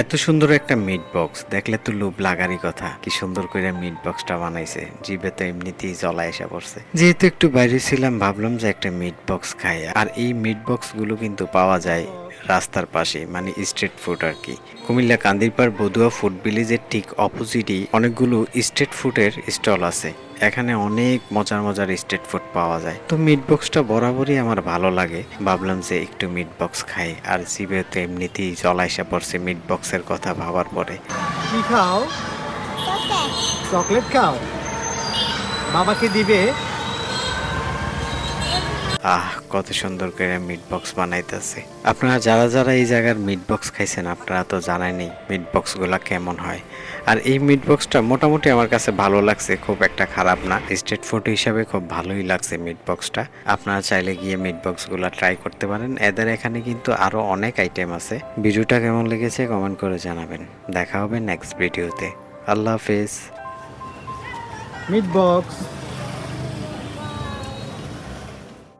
এত সুন্দর একটা মিট বক্স দেখলে তো লোভ লাগারই কথা। কি সুন্দর করে মিট বক্সটা বানাইছে, জিভে তো এমনিতেই জলা এসে পড়ছে। যেহেতু একটু বাইরে ছিলাম, ভাবলাম যে একটা মিট বক্স খাই। আর এই মিট বক্স গুলো কিন্তু পাওয়া যায় রাস্তার পাশে, মানে স্ট্রিট ফুড আর কি। কুমিল্লা কান্দিরপাড় বদুয়া ফুড ভিলেজের ঠিক অপোজিটই অনেকগুলো স্ট্রিট ফুডের স্টল আছে। এখানে অনেক মজার মজার স্ট্রিট ফুড পাওয়া যায়। তো মিট বক্সটা বরাবরই আমার ভালো লাগে। ভাবলাম যে একটু মিট বক্স খাই। আর জিভে তো এমনিতেই জল আইসা পড়ছে মিট বক্সের কথা ভাবার পরে। কি খাও? চকলেট খাও? বাবাকে দিবে? কত সুন্দর করে মিট বক্স বানাইতেছে। আপনারা যারা যারা এই জায়গার মিট বক্স খাইছেন, আপনারা তো জানেনই মিট বক্স গুলা কেমন হয়। আর এই মিট বক্সটা মোটামুটি আমার কাছে ভালো লাগছে, খুব একটা খারাপ না। স্ট্রিট ফুড হিসাবে খুব ভালোই লাগছে মিট বক্সটা। আপনারা চাইলে গিয়ে মিট বক্স গুলা ট্রাই করতে পারেন। এদের এখানে কিন্তু আরো অনেক আইটেম আছে। ভিডিওটা কেমন লেগেছে কমেন্ট করে জানাবেন। দেখা হবে নেক্সট ভিডিওতে। আল্লাহ হাফেজ। Meat box.